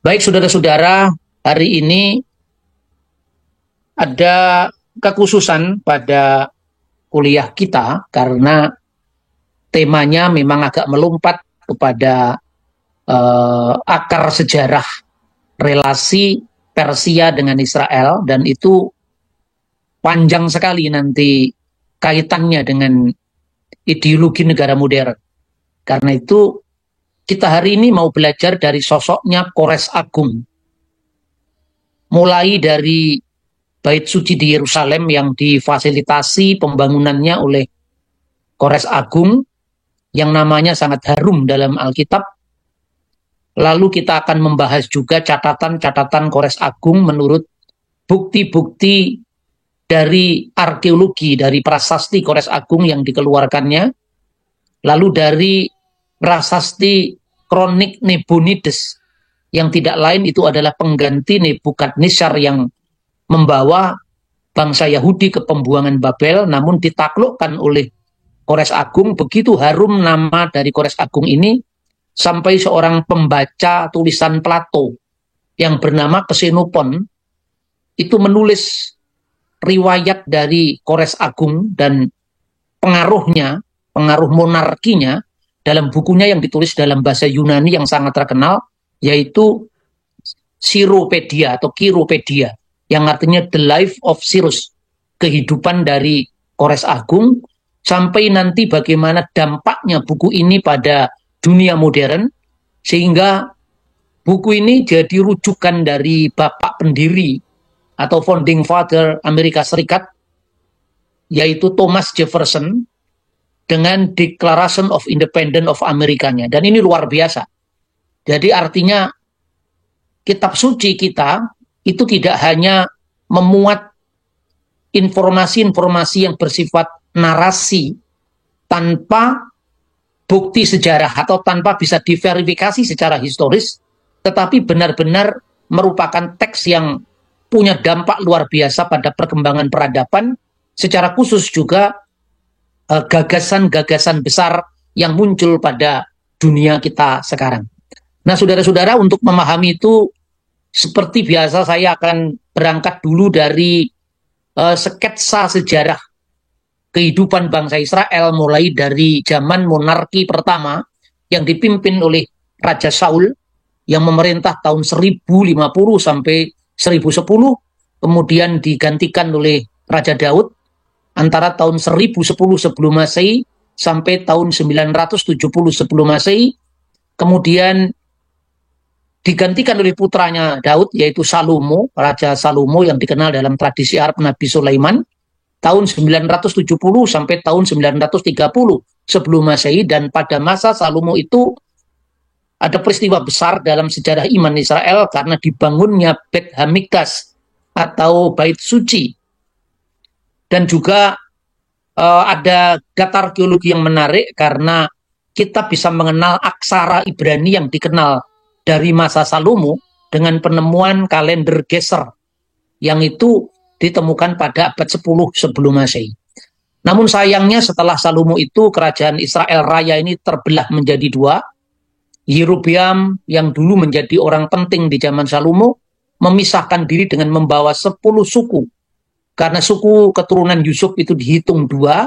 Baik saudara-saudara, hari ini ada kekhususan pada kuliah kita karena temanya memang agak melompat kepada akar sejarah relasi Persia dengan Israel, dan itu panjang sekali nanti kaitannya dengan ideologi negara modern. Karena itu kita hari ini mau belajar dari sosoknya Kores Agung, mulai dari Bait Suci di Yerusalem yang difasilitasi pembangunannya oleh Kores Agung yang namanya sangat harum dalam Alkitab. Lalu kita akan membahas juga catatan-catatan Kores Agung menurut bukti-bukti dari arkeologi, dari prasasti Kores Agung yang dikeluarkannya, lalu dari prasasti kronik Nabonides yang tidak lain itu adalah pengganti Nebukadnezar yang membawa bangsa Yahudi ke pembuangan Babel, namun ditaklukkan oleh Kores Agung. Begitu harum nama dari Kores Agung ini sampai seorang pembaca tulisan Plato yang bernama Xenopon itu menulis riwayat dari Kores Agung dan pengaruhnya, pengaruh monarkinya dalam bukunya yang ditulis dalam bahasa Yunani yang sangat terkenal, yaitu Cyropedia atau Chiropedia, yang artinya The Life of Cyrus, kehidupan dari Kores Agung, sampai nanti bagaimana dampaknya buku ini pada dunia modern, sehingga buku ini jadi rujukan dari bapak pendiri atau founding father Amerika Serikat, yaitu Thomas Jefferson, dengan Declaration of Independence of Amerikanya. Dan ini luar biasa. Jadi artinya kitab suci kita itu tidak hanya memuat informasi-informasi yang bersifat narasi tanpa bukti sejarah atau tanpa bisa diverifikasi secara historis, tetapi benar-benar merupakan teks yang punya dampak luar biasa pada perkembangan peradaban, secara khusus juga gagasan-gagasan besar yang muncul pada dunia kita sekarang. Nah, saudara-saudara, untuk memahami itu, seperti biasa saya akan berangkat dulu dari sketsa sejarah kehidupan bangsa Israel mulai dari zaman monarki pertama yang dipimpin oleh Raja Saul yang memerintah tahun 1050 sampai 1010, kemudian digantikan oleh Raja Daud antara tahun 1010 sebelum Masehi sampai tahun 970 sebelum Masehi, kemudian digantikan oleh putranya Daud yaitu Salomo, Raja Salomo yang dikenal dalam tradisi Arab Nabi Sulaiman, tahun 970 sampai tahun 930 sebelum Masehi. Dan pada masa Salomo itu ada peristiwa besar dalam sejarah iman Israel karena dibangunnya Beit Hamikdash atau Bait Suci. Dan juga ada data arkeologi yang menarik karena kita bisa mengenal aksara Ibrani yang dikenal dari masa Salomo dengan penemuan kalender Geser yang itu ditemukan pada abad 10 sebelum Masehi. Namun sayangnya setelah Salomo itu kerajaan Israel Raya ini terbelah menjadi dua. Yerobeam yang dulu menjadi orang penting di zaman Salomo memisahkan diri dengan membawa 10 suku. Karena suku keturunan Yusuf itu dihitung dua,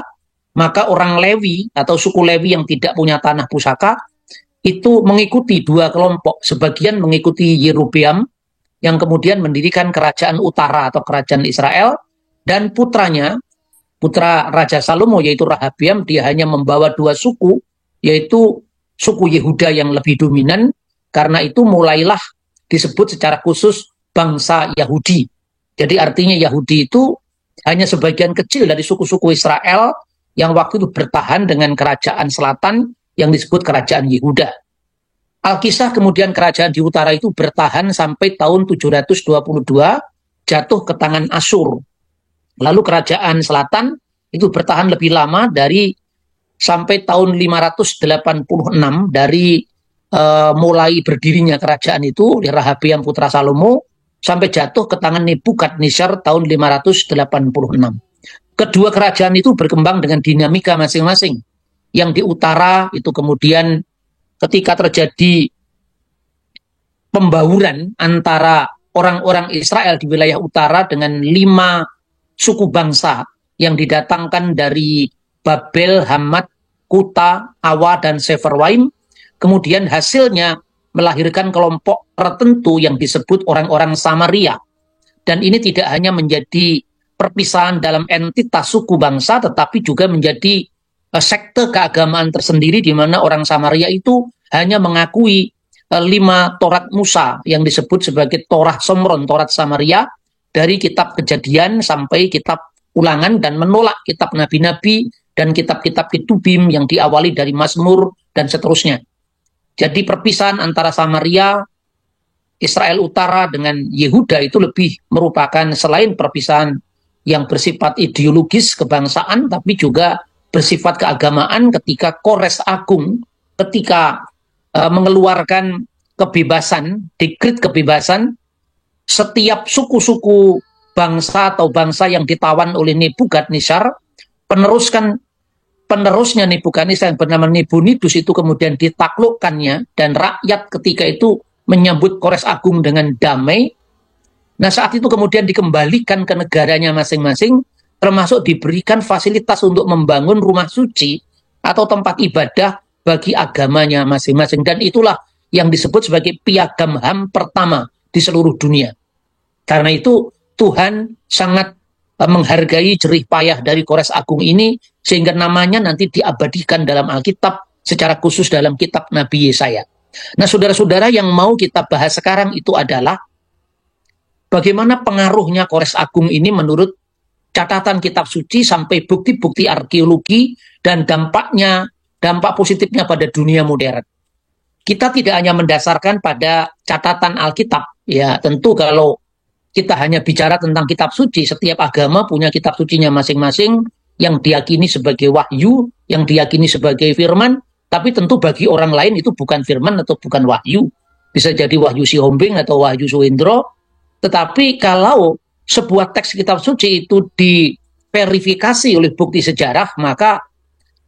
maka orang Lewi atau suku Lewi yang tidak punya tanah pusaka itu mengikuti dua kelompok. Sebagian mengikuti Yerobeam yang kemudian mendirikan kerajaan utara atau kerajaan Israel, dan putranya, putra Raja Salomo yaitu Rehabeam, dia hanya membawa dua suku, yaitu suku Yehuda yang lebih dominan. Karena itu mulailah disebut secara khusus bangsa Yahudi. Jadi artinya Yahudi itu hanya sebagian kecil dari suku-suku Israel yang waktu itu bertahan dengan kerajaan selatan yang disebut kerajaan Yehuda. Alkisah kemudian kerajaan di utara itu bertahan sampai tahun 722, jatuh ke tangan Asyur. Lalu kerajaan selatan itu bertahan lebih lama, dari sampai tahun 586 dari mulai berdirinya kerajaan itu oleh Rehabeam putra Salomo sampai jatuh ke tangan Nebukadnezar tahun 586. Kedua kerajaan itu berkembang dengan dinamika masing-masing. Yang di utara itu kemudian ketika terjadi pembauran antara orang-orang Israel di wilayah utara dengan 5 suku bangsa yang didatangkan dari Babel, Hamat, Kuta, Awa, dan Seferwaim. Kemudian hasilnya melahirkan kelompok tertentu yang disebut orang-orang Samaria. Dan ini tidak hanya menjadi perpisahan dalam entitas suku bangsa, tetapi juga menjadi sekte keagamaan tersendiri di mana orang Samaria itu hanya mengakui 5 Torat Musa yang disebut sebagai Torah Somron, Torat Samaria, dari kitab Kejadian sampai kitab Ulangan, dan menolak kitab nabi-nabi dan kitab-kitab Ketubim yang diawali dari Mazmur dan seterusnya. Jadi perpisahan antara Samaria, Israel Utara dengan Yehuda itu lebih merupakan selain perpisahan yang bersifat ideologis kebangsaan, tapi juga bersifat keagamaan ketika Kores Agung ketika mengeluarkan kebebasan, dekret kebebasan, setiap suku-suku bangsa atau bangsa yang ditawan oleh Nebukadnezar, penerusnya Nebukadnezar yang bernama Nabonidus itu kemudian ditaklukkannya, dan rakyat ketika itu menyambut Kores Agung dengan damai. Nah, saat itu kemudian dikembalikan ke negaranya masing-masing, termasuk diberikan fasilitas untuk membangun rumah suci atau tempat ibadah bagi agamanya masing-masing. Dan itulah yang disebut sebagai piagam HAM pertama di seluruh dunia. Karena itu Tuhan sangat menghargai jerih payah dari Kores Agung ini, sehingga namanya nanti diabadikan dalam Alkitab, secara khusus dalam kitab Nabi Yesaya. Nah, saudara-saudara, yang mau kita bahas sekarang itu adalah bagaimana pengaruhnya Kores Agung ini menurut catatan kitab suci sampai bukti-bukti arkeologi dan dampak positifnya pada dunia modern. Kita tidak hanya mendasarkan pada catatan Alkitab, ya tentu kalau kita hanya bicara tentang kitab suci, setiap agama punya kitab sucinya masing-masing yang diyakini sebagai wahyu, yang diyakini sebagai firman, tapi tentu bagi orang lain itu bukan firman atau bukan wahyu. Bisa jadi wahyu Sihombing atau wahyu Suhendro. Tetapi kalau sebuah teks kitab suci itu diverifikasi oleh bukti sejarah, maka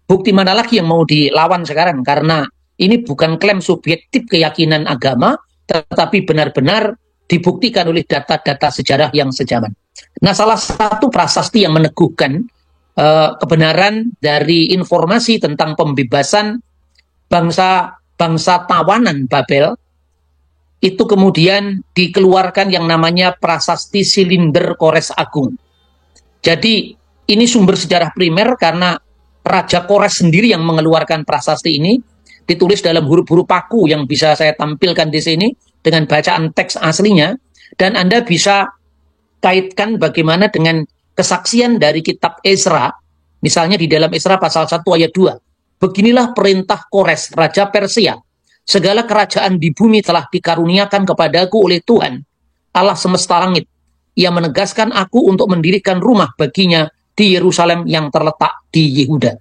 bukti mana lagi yang mau dilawan sekarang? Karena ini bukan klaim subjektif keyakinan agama, tetapi benar-benar dibuktikan oleh data-data sejarah yang sejaman. Nah, salah satu prasasti yang meneguhkan kebenaran dari informasi tentang pembebasan bangsa tawanan Babel, itu kemudian dikeluarkan yang namanya prasasti Silinder Kores Agung. Jadi ini sumber sejarah primer karena Raja Kores sendiri yang mengeluarkan prasasti ini, ditulis dalam huruf-huruf paku yang bisa saya tampilkan di sini dengan bacaan teks aslinya, dan Anda bisa kaitkan bagaimana dengan kesaksian dari kitab Ezra, misalnya di dalam Ezra pasal 1 ayat 2. Beginilah perintah Kores, Raja Persia. Segala kerajaan di bumi telah dikaruniakan kepadaku oleh Tuhan, Allah semesta langit. Ia menegaskan aku untuk mendirikan rumah baginya di Yerusalem yang terletak di Yehuda.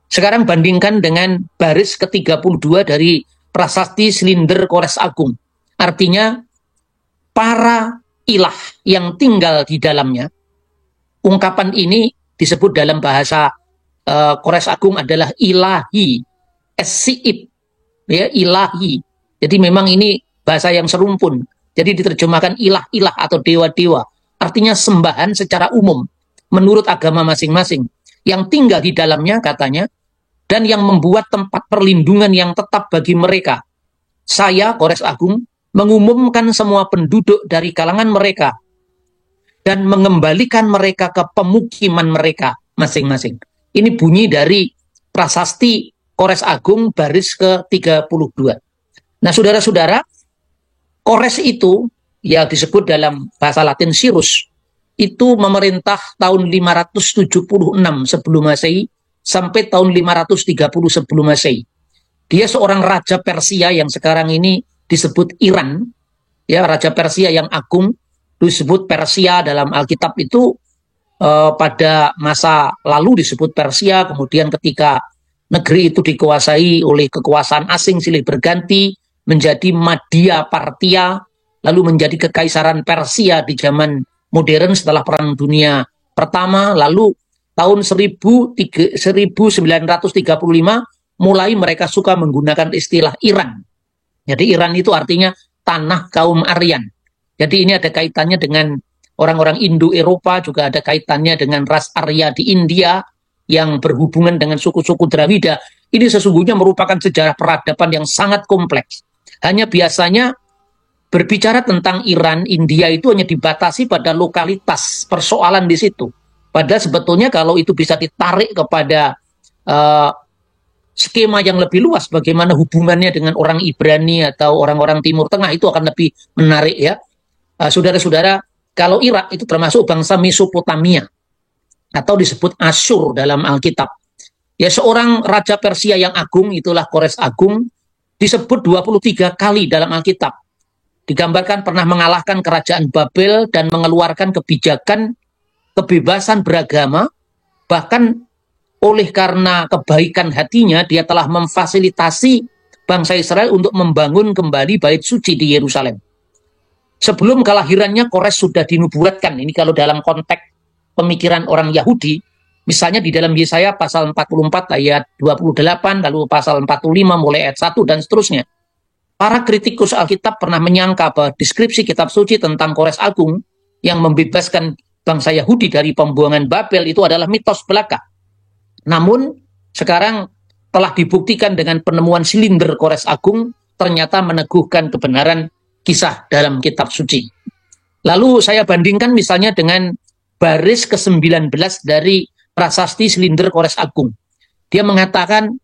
Sekarang bandingkan dengan baris ke-32 dari prasasti Silinder Kores Agung. Artinya, para ilah yang tinggal di dalamnya. Ungkapan ini disebut dalam bahasa Kores Agung adalah ilahi, es-si'ib, ya, ilahi. Jadi memang ini bahasa yang serumpun. Jadi diterjemahkan ilah-ilah atau dewa-dewa. Artinya sembahan secara umum, menurut agama masing-masing. Yang tinggal di dalamnya katanya, dan yang membuat tempat perlindungan yang tetap bagi mereka. Saya, Kores Agung, mengumumkan semua penduduk dari kalangan mereka dan mengembalikan mereka ke pemukiman mereka masing-masing. Ini bunyi dari prasasti Kores Agung baris ke-32. Nah, saudara-saudara, Kores itu, ya disebut dalam bahasa Latin Cyrus, itu memerintah tahun 576 sebelum Masehi sampai tahun 530 sebelum Masehi. Dia seorang raja Persia yang sekarang ini disebut Iran, ya, raja Persia yang agung, disebut Persia dalam Alkitab itu pada masa lalu disebut Persia, kemudian ketika negeri itu dikuasai oleh kekuasaan asing silih berganti menjadi Madhya Parthia, lalu menjadi kekaisaran Persia di zaman modern setelah Perang Dunia Pertama, lalu tahun 1935 mulai mereka suka menggunakan istilah Iran. Jadi Iran itu artinya tanah kaum Aryan. Jadi ini ada kaitannya dengan orang-orang Indo-Eropa, juga ada kaitannya dengan ras Arya di India yang berhubungan dengan suku-suku Dravida. Ini sesungguhnya merupakan sejarah peradaban yang sangat kompleks. Hanya biasanya berbicara tentang Iran, India itu hanya dibatasi pada lokalitas persoalan di situ. Padahal sebetulnya kalau itu bisa ditarik kepada skema yang lebih luas, bagaimana hubungannya dengan orang Ibrani atau orang-orang Timur Tengah, itu akan lebih menarik ya. Saudara-saudara, kalau Irak itu termasuk bangsa Mesopotamia atau disebut Asyur dalam Alkitab. Ya, seorang raja Persia yang agung, itulah Kores Agung, disebut 23 kali dalam Alkitab. Digambarkan pernah mengalahkan kerajaan Babel dan mengeluarkan kebijakan kebebasan beragama, bahkan oleh karena kebaikan hatinya, dia telah memfasilitasi bangsa Israel untuk membangun kembali bait suci di Yerusalem. Sebelum kelahirannya Kores sudah dinubuatkan. Ini kalau dalam konteks pemikiran orang Yahudi, misalnya di dalam Yesaya pasal 44 ayat 28, lalu pasal 45 mulai ayat 1 dan seterusnya. Para kritikus Alkitab pernah menyangka bahwa deskripsi kitab suci tentang Kores Agung yang membebaskan bangsa Yahudi dari pembuangan Babel itu adalah mitos belaka. Namun sekarang telah dibuktikan dengan penemuan silinder Kores Agung ternyata meneguhkan kebenaran kisah dalam kitab suci. Lalu saya bandingkan misalnya dengan baris ke-19 dari prasasti silinder Kores Agung. Dia mengatakan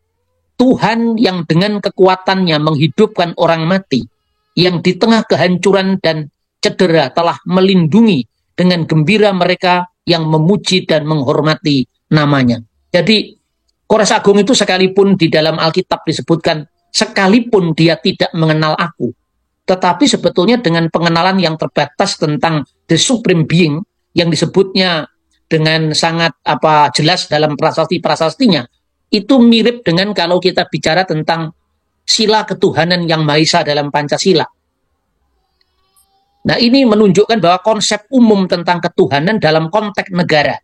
Tuhan yang dengan kekuatannya menghidupkan orang mati, yang di tengah kehancuran dan cedera telah melindungi dengan gembira mereka yang memuji dan menghormati namanya. Jadi Kores Agung itu sekalipun di dalam Alkitab disebutkan, sekalipun dia tidak mengenal aku, tetapi sebetulnya dengan pengenalan yang terbatas tentang the supreme being, yang disebutnya dengan sangat jelas dalam prasasti-prasastinya, itu mirip dengan kalau kita bicara tentang sila ketuhanan yang Maha Esa dalam Pancasila. Nah, ini menunjukkan bahwa konsep umum tentang ketuhanan dalam konteks negara.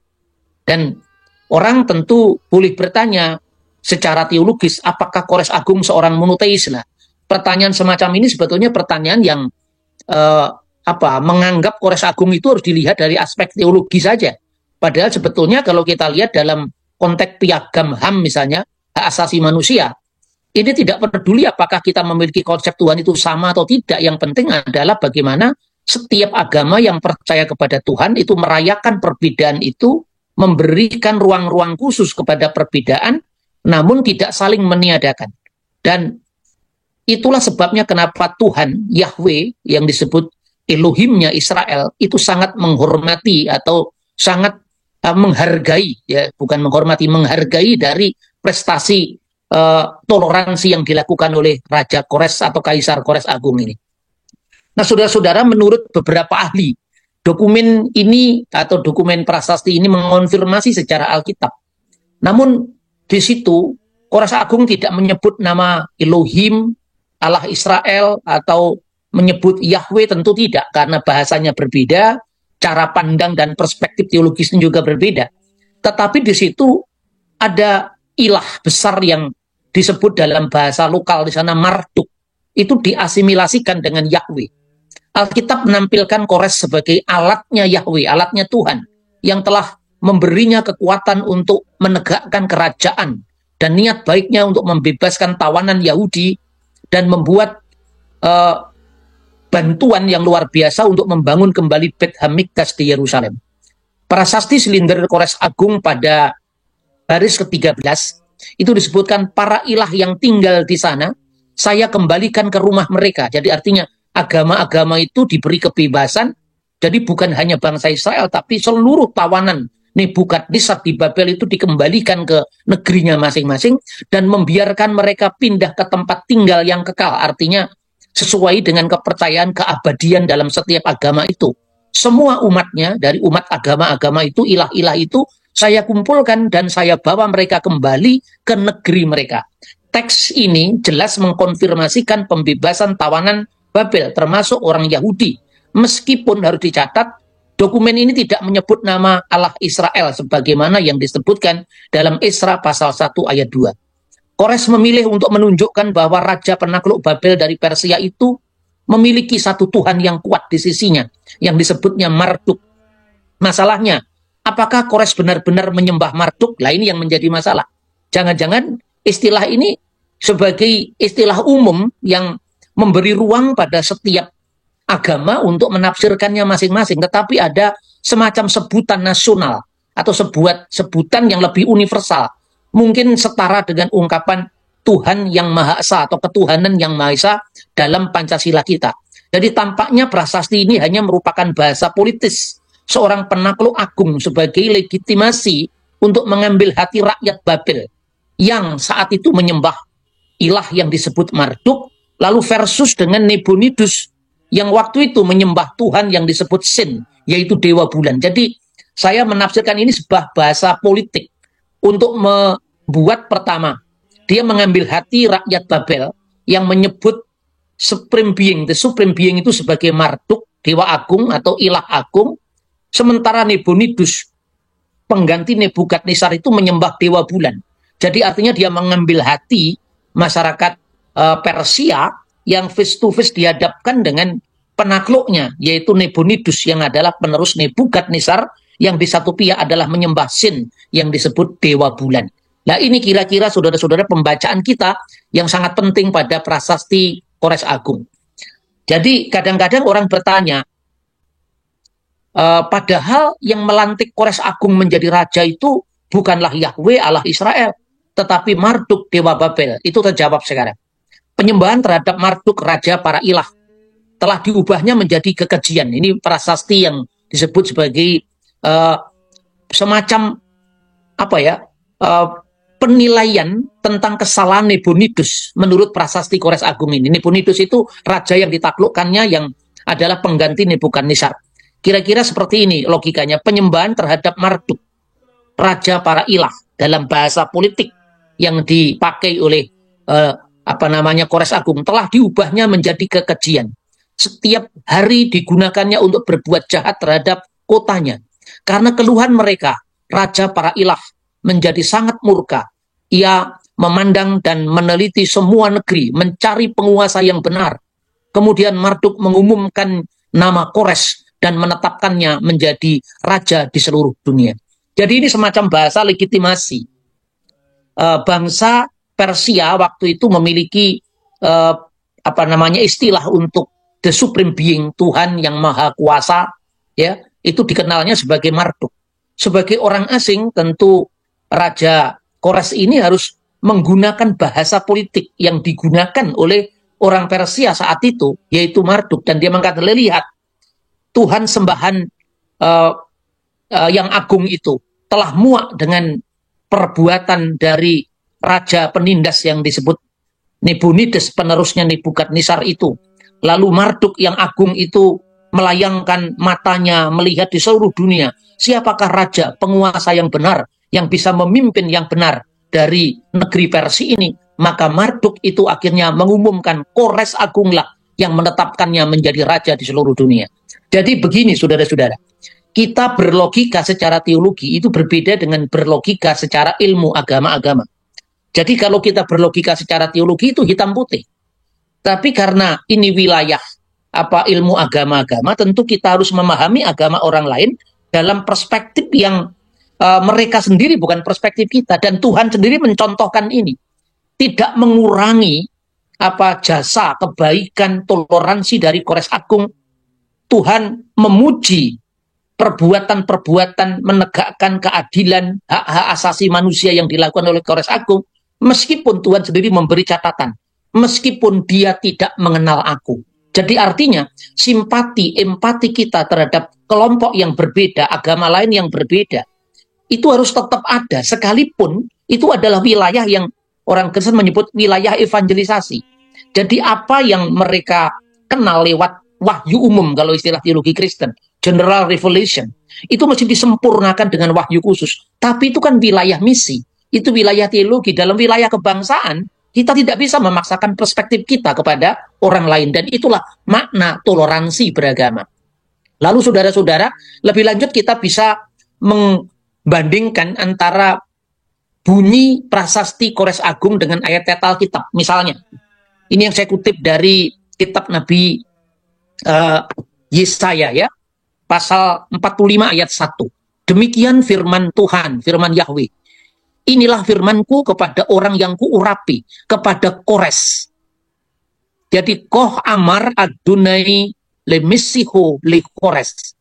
Dan orang tentu boleh bertanya secara teologis, apakah Kores Agung seorang monoteis? Nah, pertanyaan semacam ini sebetulnya pertanyaan yang menganggap Kores Agung itu harus dilihat dari aspek teologi saja. Padahal sebetulnya kalau kita lihat dalam konteks piagam HAM misalnya, hak asasi manusia, ini tidak peduli apakah kita memiliki konsep Tuhan itu sama atau tidak. Yang penting adalah bagaimana setiap agama yang percaya kepada Tuhan itu merayakan perbedaan itu, memberikan ruang-ruang khusus kepada perbedaan, namun tidak saling meniadakan. Dan itulah sebabnya kenapa Tuhan, Yahweh, yang disebut Elohimnya Israel, itu sangat menghormati atau sangat menghargai, ya bukan menghormati, menghargai dari prestasi toleransi yang dilakukan oleh Raja Kores atau Kaisar Kores Agung ini. Nah, saudara-saudara, menurut beberapa ahli, dokumen ini atau dokumen prasasti ini mengonfirmasi secara Alkitab. Namun di situ Kores Agung tidak menyebut nama Elohim, Allah Israel, atau menyebut Yahweh, tentu tidak, karena bahasanya berbeda, cara pandang dan perspektif teologisnya juga berbeda. Tetapi di situ ada ilah besar yang disebut dalam bahasa lokal di sana Marduk. Itu diasimilasikan dengan Yahweh. Alkitab menampilkan Kores sebagai alatnya Yahweh, alatnya Tuhan, yang telah memberinya kekuatan untuk menegakkan kerajaan dan niat baiknya untuk membebaskan tawanan Yahudi dan membuat bantuan yang luar biasa untuk membangun kembali Beit Hamikdash di Yerusalem. Prasasti silinder Kores Agung pada baris ke-13 itu disebutkan para ilah yang tinggal di sana, saya kembalikan ke rumah mereka. Jadi artinya agama-agama itu diberi kebebasan, jadi bukan hanya bangsa Israel, tapi seluruh tawanan Nebukadnezar di Babel itu dikembalikan ke negerinya masing-masing dan membiarkan mereka pindah ke tempat tinggal yang kekal. Artinya sesuai dengan kepercayaan keabadian dalam setiap agama itu. Semua umatnya, dari umat agama-agama itu, ilah-ilah itu, saya kumpulkan dan saya bawa mereka kembali ke negeri mereka. Teks ini jelas mengkonfirmasikan pembebasan tawanan Babel, termasuk orang Yahudi. Meskipun harus dicatat, dokumen ini tidak menyebut nama Allah Israel, sebagaimana yang disebutkan dalam Esra pasal 1 ayat 2. Kores memilih untuk menunjukkan bahwa raja penakluk Babel dari Persia itu memiliki satu Tuhan yang kuat di sisinya, yang disebutnya Marduk. Masalahnya, apakah Kores benar-benar menyembah Marduk? Lah ini yang menjadi masalah. Jangan-jangan istilah ini sebagai istilah umum yang memberi ruang pada setiap agama untuk menafsirkannya masing-masing, tetapi ada semacam sebutan nasional atau sebutan yang lebih universal, mungkin setara dengan ungkapan Tuhan yang Maha Esa atau ketuhanan yang Maha Esa dalam Pancasila kita. Jadi tampaknya prasasti ini hanya merupakan bahasa politis seorang penakluk agung sebagai legitimasi untuk mengambil hati rakyat Babel yang saat itu menyembah ilah yang disebut Marduk, lalu versus dengan Nabonidus yang waktu itu menyembah Tuhan yang disebut Sin, yaitu Dewa Bulan. Jadi saya menafsirkan ini sebuah bahasa politik untuk membuat pertama, dia mengambil hati rakyat Babel yang menyebut Supreme Being, the Supreme Being itu sebagai Marduk, Dewa Agung atau Ilah Agung, sementara Nabonidus, pengganti Nebukadnezar itu menyembah Dewa Bulan. Jadi artinya dia mengambil hati masyarakat Persia yang face to face dihadapkan dengan penakluknya, yaitu Nabonidus yang adalah penerus Nebukadnezar, yang di satu pihak adalah menyembah Sin yang disebut Dewa Bulan. Nah ini kira-kira saudara-saudara pembacaan kita yang sangat penting pada prasasti Kores Agung. Jadi kadang-kadang orang bertanya, padahal yang melantik Kores Agung menjadi raja itu bukanlah Yahweh Allah Israel, tetapi Marduk Dewa Babel. Itu terjawab sekarang. Penyembahan terhadap Marduk raja para ilah telah diubahnya menjadi kekejian. Ini prasasti yang disebut sebagai semacam penilaian tentang kesalahan Nabonidus menurut prasasti Kores Agung ini. Nabonidus itu raja yang ditaklukkannya yang adalah pengganti Nebukadnezar. Kira-kira seperti ini logikanya, penyembahan terhadap Marduk, raja para ilah, dalam bahasa politik yang dipakai oleh Kores Agung telah diubahnya menjadi kekejian. Setiap hari digunakannya untuk berbuat jahat terhadap kotanya. Karena keluhan mereka, raja para ilah menjadi sangat murka. Ia memandang dan meneliti semua negeri, mencari penguasa yang benar. Kemudian Marduk mengumumkan nama Kores dan menetapkannya menjadi raja di seluruh dunia. Jadi ini semacam bahasa legitimasi. Bangsa Persia waktu itu memiliki istilah untuk the Supreme Being, Tuhan yang Maha Kuasa, ya, itu dikenalnya sebagai Marduk. Sebagai orang asing, tentu Raja Kores ini harus menggunakan bahasa politik yang digunakan oleh orang Persia saat itu, yaitu Marduk, dan dia mengatakan, lihat, Tuhan sembahan yang agung itu telah muak dengan perbuatan dari raja penindas yang disebut Nabonidus, penerusnya Nebukadnezar itu. Lalu Marduk yang agung itu melayangkan matanya melihat di seluruh dunia, siapakah raja penguasa yang benar yang bisa memimpin yang benar dari negeri Persia ini. Maka Marduk itu akhirnya mengumumkan Kores Agunglah yang menetapkannya menjadi raja di seluruh dunia. Jadi begini saudara-saudara, kita berlogika secara teologi itu berbeda dengan berlogika secara ilmu agama-agama. Jadi kalau kita berlogika secara teologi itu hitam putih. Tapi karena ini wilayah ilmu agama-agama, tentu kita harus memahami agama orang lain dalam perspektif yang mereka sendiri, bukan perspektif kita. Dan Tuhan sendiri mencontohkan ini. Tidak mengurangi jasa, kebaikan, toleransi dari Kores Agung. Tuhan memuji perbuatan-perbuatan menegakkan keadilan, hak-hak asasi manusia yang dilakukan oleh Kores Agung, meskipun Tuhan sendiri memberi catatan, meskipun dia tidak mengenal aku. Jadi artinya simpati, empati kita terhadap kelompok yang berbeda, agama lain yang berbeda, itu harus tetap ada, sekalipun itu adalah wilayah yang orang Kristen menyebut wilayah evangelisasi. Jadi apa yang mereka kenal lewat wahyu umum, kalau istilah teologi Kristen, general revelation, itu mesti disempurnakan dengan wahyu khusus. Tapi itu kan wilayah misi, itu wilayah teologi. Dalam wilayah kebangsaan, kita tidak bisa memaksakan perspektif kita kepada orang lain. Dan itulah makna toleransi beragama. Lalu saudara-saudara, lebih lanjut kita bisa membandingkan antara bunyi prasasti Kores Agung dengan ayat-ayat Alkitab. Misalnya, ini yang saya kutip dari kitab Nabi uh, Yesaya ya, pasal 45 ayat 1. Demikian firman Tuhan, firman Yahweh. Inilah firmanku kepada orang yang kuurapi, kepada Kores. Jadi koh amar adunai lemesiho le Kores.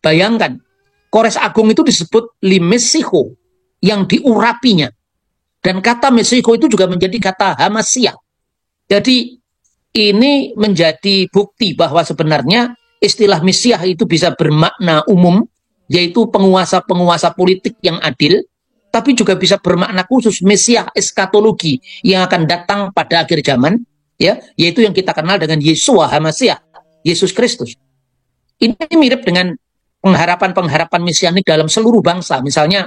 Bayangkan, Kores Agung itu disebut limesiho, yang diurapinya. Dan kata Mesiho itu juga menjadi kata Hamasiah. Jadi ini menjadi bukti bahwa sebenarnya istilah Mesiah itu bisa bermakna umum, yaitu penguasa-penguasa politik yang adil, tapi juga bisa bermakna khusus Mesiah eskatologi yang akan datang pada akhir zaman, ya, yaitu yang kita kenal dengan Yesua HaMasiah, Yesus Kristus. Ini mirip dengan pengharapan-pengharapan mesianik dalam seluruh bangsa. Misalnya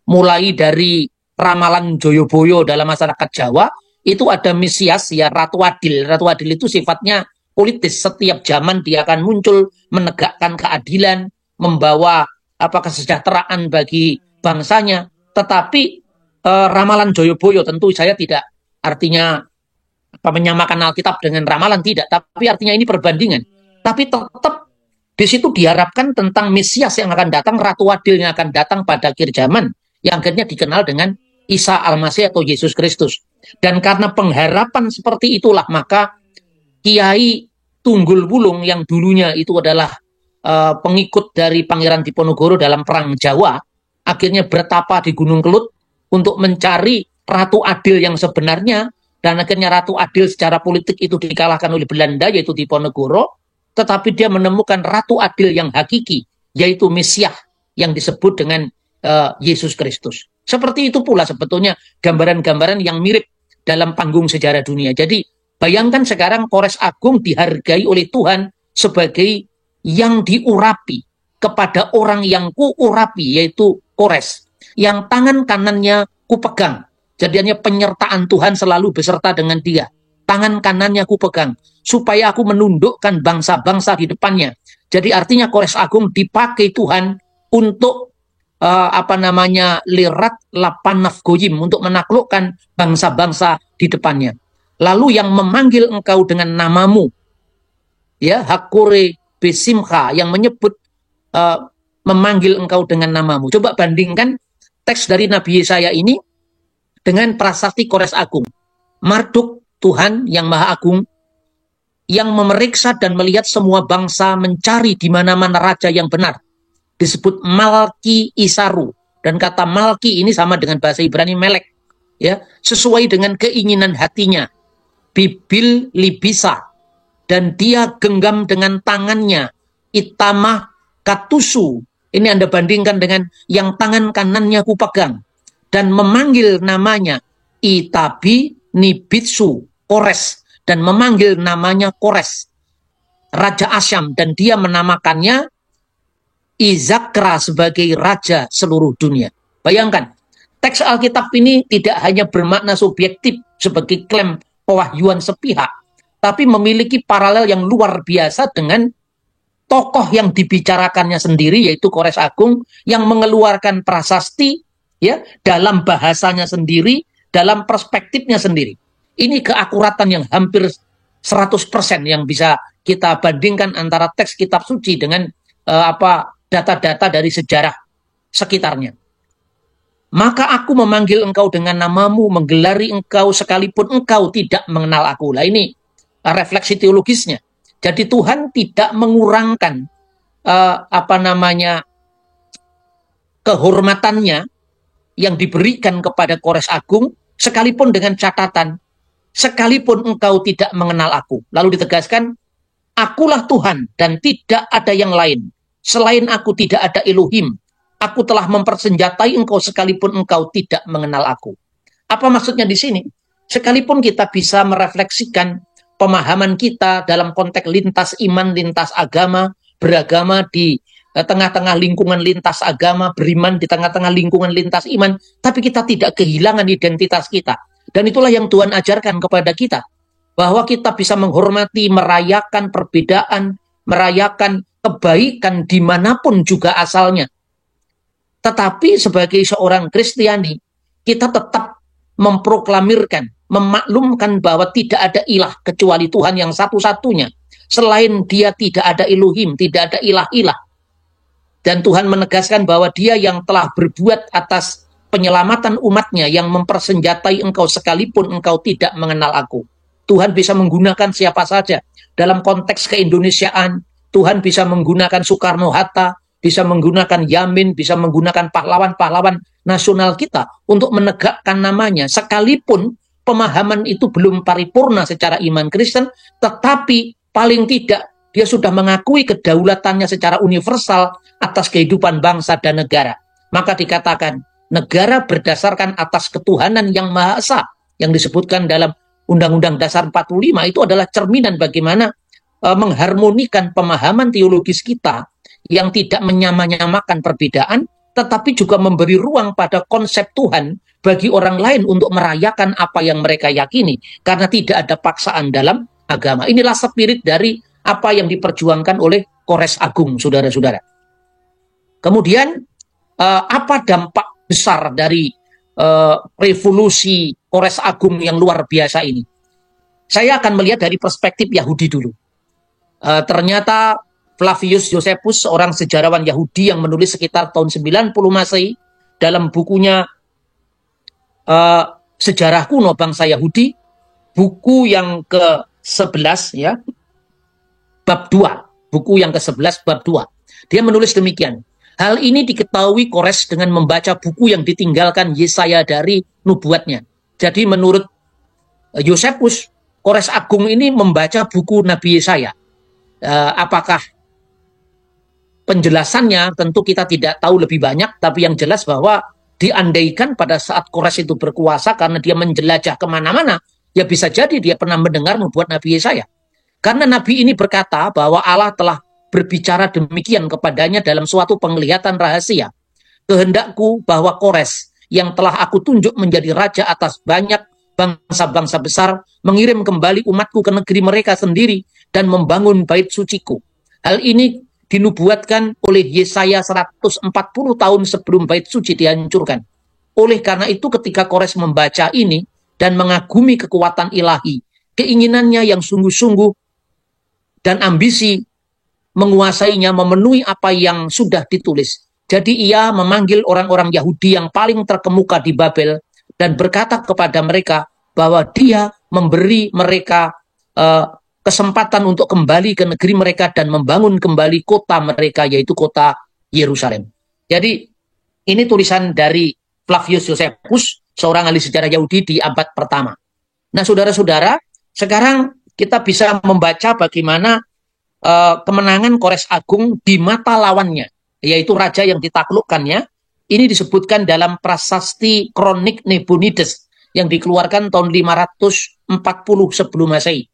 mulai dari ramalan Joyoboyo dalam masyarakat Jawa, itu ada Mesias, ya, Ratu Adil. Ratu Adil itu sifatnya politis. Setiap zaman dia akan muncul menegakkan keadilan, membawa kesejahteraan bagi bangsanya. Tetapi ramalan Joyoboyo tentu saya tidak artinya menyamakan Alkitab dengan ramalan, tidak. Tapi artinya ini perbandingan. Tapi tetap di situ diharapkan tentang Mesias yang akan datang, Ratu Adil yang akan datang pada akhir zaman, yang akhirnya dikenal dengan Isa Al-Masih atau Yesus Kristus. Dan karena pengharapan seperti itulah, maka Kiai Tunggul Wulung yang dulunya itu adalah pengikut dari Pangeran Diponegoro dalam Perang Jawa, akhirnya bertapa di Gunung Kelut untuk mencari Ratu Adil yang sebenarnya, dan akhirnya Ratu Adil secara politik itu dikalahkan oleh Belanda, yaitu Diponegoro, tetapi dia menemukan Ratu Adil yang hakiki, yaitu Mesias yang disebut dengan Yesus Kristus. Seperti itu pula sebetulnya gambaran-gambaran yang mirip dalam panggung sejarah dunia. Jadi bayangkan sekarang Kores Agung dihargai oleh Tuhan sebagai yang diurapi kepada orang yang kuurapi, yaitu Kores, yang tangan kanannya kupegang. Jadinya penyertaan Tuhan selalu beserta dengan dia. Tangan kanannya kupegang, supaya aku menundukkan bangsa-bangsa di depannya. Jadi artinya Kores Agung dipakai Tuhan untuk lirat lapanaf goyim, untuk menaklukkan bangsa-bangsa di depannya. Lalu yang memanggil engkau dengan namamu, ya, Hakore Besimcha, yang menyebut memanggil engkau dengan namamu. Coba bandingkan teks dari Nabi Yesaya ini dengan prasasti Kores Agung. Marduk, Tuhan yang Maha Agung, yang memeriksa dan melihat semua bangsa, mencari di mana-mana raja yang benar, disebut Malki Isaru. Dan kata Malki ini sama dengan bahasa Ibrani Melek, ya, sesuai dengan keinginan hatinya. Bibil Libisa, dan dia genggam dengan tangannya. Itamah Katusu, ini Anda bandingkan dengan yang tangan kanannya kupegang, dan memanggil namanya Itabi Nibitsu Kores, dan memanggil namanya Kores, Raja Asyam, dan dia menamakannya Izakra sebagai raja seluruh dunia. Bayangkan, teks Alkitab ini tidak hanya bermakna subjektif sebagai klaim pewahyuan sepihak, tapi memiliki paralel yang luar biasa dengan tokoh yang dibicarakannya sendiri, yaitu Kores Agung, yang mengeluarkan prasasti, ya, dalam bahasanya sendiri, dalam perspektifnya sendiri. Ini keakuratan yang hampir 100% yang bisa kita bandingkan antara teks kitab suci dengan data-data dari sejarah sekitarnya. Maka aku memanggil engkau dengan namamu, menggelari engkau sekalipun engkau tidak mengenal aku. Nah, ini refleksi teologisnya. Jadi Tuhan tidak mengurangkan kehormatannya yang diberikan kepada Kores Agung, sekalipun dengan catatan, sekalipun engkau tidak mengenal aku. Lalu ditegaskan, akulah Tuhan dan tidak ada yang lain. Selain aku tidak ada Elohim. Aku telah mempersenjatai engkau sekalipun engkau tidak mengenal aku. Apa maksudnya di sini? Sekalipun kita bisa merefleksikan pemahaman kita dalam konteks lintas iman, lintas agama, beragama di tengah-tengah lingkungan lintas agama, beriman di tengah-tengah lingkungan lintas iman, tapi kita tidak kehilangan identitas kita. Dan itulah yang Tuhan ajarkan kepada kita, bahwa kita bisa menghormati, merayakan perbedaan, merayakan kebaikan dimanapun juga asalnya. Tetapi sebagai seorang Kristiani, kita tetap memproklamirkan, memaklumkan bahwa tidak ada ilah kecuali Tuhan yang satu-satunya. selain dia tidak ada Elohim, tidak ada ilah-ilah. Dan Tuhan menegaskan bahwa dia yang telah berbuat atas penyelamatan umatnya, yang mempersenjatai engkau sekalipun engkau tidak mengenal aku. Tuhan bisa menggunakan siapa saja. Dalam konteks keindonesiaan, Tuhan bisa menggunakan Soekarno-Hatta, bisa menggunakan Yamin, bisa menggunakan pahlawan-pahlawan nasional kita untuk menegakkan namanya. Sekalipun pemahaman itu belum paripurna secara iman Kristen, tetapi paling tidak dia sudah mengakui kedaulatannya secara universal atas kehidupan bangsa dan negara. Maka dikatakan negara berdasarkan atas ketuhanan yang Maha Esa yang disebutkan dalam Undang-Undang Dasar 45 itu adalah cerminan bagaimana mengharmonikan pemahaman teologis kita yang tidak menyamakan perbedaan, tetapi juga memberi ruang pada konsep Tuhan bagi orang lain untuk merayakan apa yang mereka yakini, karena tidak ada paksaan dalam agama. Inilah spirit dari apa yang diperjuangkan oleh Kores Agung, saudara-saudara. Kemudian, apa dampak besar dari revolusi Kores Agung yang luar biasa ini? Saya akan melihat dari perspektif Yahudi dulu. Ternyata Flavius Josephus, seorang sejarawan Yahudi yang menulis sekitar tahun 90 Masehi dalam bukunya Sejarah Kuno Bangsa Yahudi, buku yang ke-11 ya, bab 2, buku yang ke-11 bab 2. Dia menulis demikian. Hal ini diketahui Kores dengan membaca buku yang ditinggalkan Yesaya dari nubuatnya. Jadi menurut Josephus, Kores Agung ini membaca buku Nabi Yesaya. Apakah penjelasannya tentu kita tidak tahu lebih banyak, tapi yang jelas bahwa diandaikan pada saat Kores itu berkuasa karena dia menjelajah kemana-mana, ya bisa jadi dia pernah mendengar nubuat Nabi Yesaya. Karena Nabi ini berkata bahwa Allah telah berbicara demikian kepadanya dalam suatu penglihatan rahasia. Kehendakku bahwa Kores yang telah aku tunjuk menjadi raja atas banyak bangsa-bangsa besar, mengirim kembali umatku ke negeri mereka sendiri dan membangun bait suciku. Hal ini dinubuatkan oleh Yesaya 140 tahun sebelum bait suci dihancurkan. Oleh karena itu ketika Kores membaca ini dan mengagumi kekuatan ilahi, keinginannya yang sungguh-sungguh dan ambisi menguasainya memenuhi apa yang sudah ditulis. Jadi ia memanggil orang-orang Yahudi yang paling terkemuka di Babel dan berkata kepada mereka bahwa dia memberi mereka kesempatan untuk kembali ke negeri mereka dan membangun kembali kota mereka, yaitu kota Yerusalem. Jadi ini tulisan dari Flavius Josephus, seorang ahli sejarah Yahudi di abad pertama. Nah, saudara-saudara, sekarang kita bisa membaca bagaimana kemenangan Kores Agung di mata lawannya, yaitu raja yang ditaklukkannya. Ini disebutkan dalam prasasti Kronik Nabonides yang dikeluarkan tahun 540 sebelum Masehi.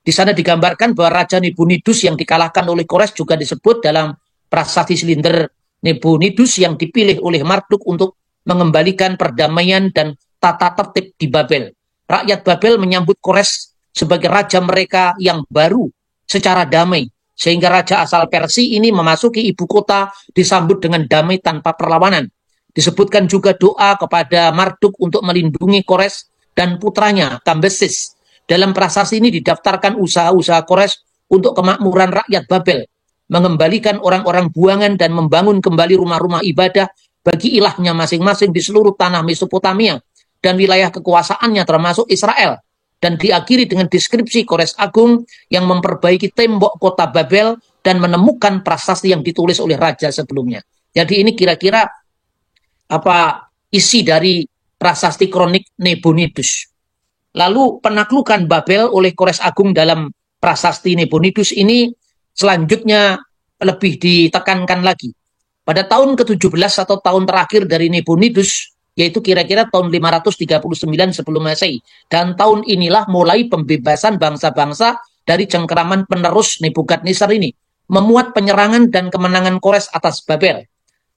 Di sana digambarkan bahwa Raja Nabonidus yang dikalahkan oleh Kores juga disebut dalam prasasti Silinder Nabonidus yang dipilih oleh Marduk untuk mengembalikan perdamaian dan tata tertib di Babel. Rakyat Babel menyambut Kores sebagai raja mereka yang baru secara damai, sehingga raja asal Persia ini memasuki ibu kota disambut dengan damai tanpa perlawanan. Disebutkan juga doa kepada Marduk untuk melindungi Kores dan putranya Kambesis. Dalam prasasti ini didaftarkan usaha-usaha Kores untuk kemakmuran rakyat Babel, mengembalikan orang-orang buangan dan membangun kembali rumah-rumah ibadah bagi ilahnya masing-masing di seluruh tanah Mesopotamia dan wilayah kekuasaannya termasuk Israel. Dan diakhiri dengan deskripsi Kores Agung yang memperbaiki tembok kota Babel dan menemukan prasasti yang ditulis oleh raja sebelumnya. Jadi ini kira-kira apa isi dari prasasti Kronik Nabonidus. Lalu penaklukan Babel oleh Kores Agung dalam prasasti Nabonidus ini selanjutnya lebih ditekankan lagi. Pada tahun ke-17 atau tahun terakhir dari Nabonidus, yaitu kira-kira tahun 539 sebelum Masehi. Dan tahun inilah mulai pembebasan bangsa-bangsa dari cengkeraman penerus Nebukadnezar ini, memuat penyerangan dan kemenangan Kores atas Babel.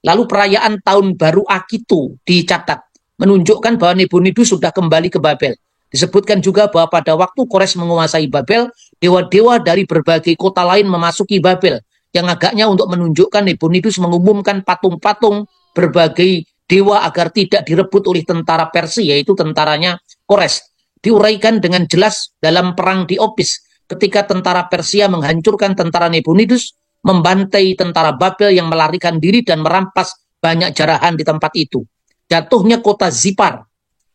Lalu perayaan tahun baru Akitu dicatat, menunjukkan bahwa Nabonidus sudah kembali ke Babel. Disebutkan juga bahwa pada waktu Kores menguasai Babel, dewa-dewa dari berbagai kota lain memasuki Babel, yang agaknya untuk menunjukkan Nabonidus mengumumkan patung-patung berbagai dewa agar tidak direbut oleh tentara Persia, yaitu tentaranya Kores. Diuraikan dengan jelas dalam perang di Opis ketika tentara Persia menghancurkan tentara Nabonidus, membantai tentara Babel yang melarikan diri dan merampas banyak jarahan di tempat itu. Jatuhnya kota Zipar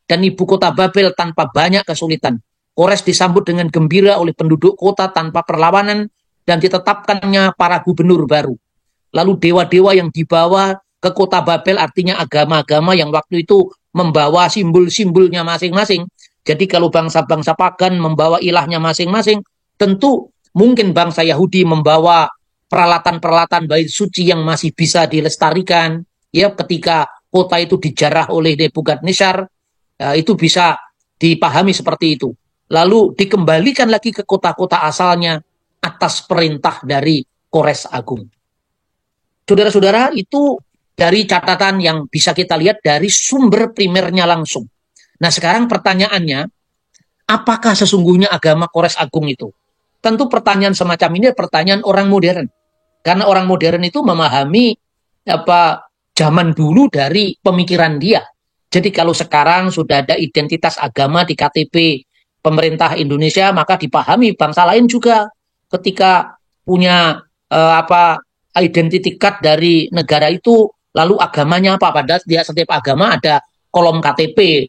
dan ibu kota Babel tanpa banyak kesulitan. Kores disambut dengan gembira oleh penduduk kota tanpa perlawanan dan ditetapkannya para gubernur baru. Lalu dewa-dewa yang dibawa ke kota Babel artinya agama-agama yang waktu itu membawa simbol-simbolnya masing-masing. Jadi kalau bangsa-bangsa pagan membawa ilahnya masing-masing, tentu mungkin bangsa Yahudi membawa peralatan-peralatan bait suci yang masih bisa dilestarikan. Ya, ketika kota itu dijarah oleh Nebukadnezar, itu bisa dipahami seperti itu. Lalu dikembalikan lagi ke kota-kota asalnya atas perintah dari Kores Agung. Saudara-saudara, itu dari catatan yang bisa kita lihat dari sumber primernya langsung. Nah, sekarang pertanyaannya, apakah sesungguhnya agama Kores Agung itu? Tentu pertanyaan semacam ini pertanyaan orang modern. Karena orang modern itu memahami zaman dulu dari pemikiran dia. Jadi kalau sekarang sudah ada identitas agama di KTP pemerintah Indonesia, maka dipahami bangsa lain juga ketika punya identitas card dari negara itu, lalu agamanya apa? Padahal di setiap agama ada kolom KTP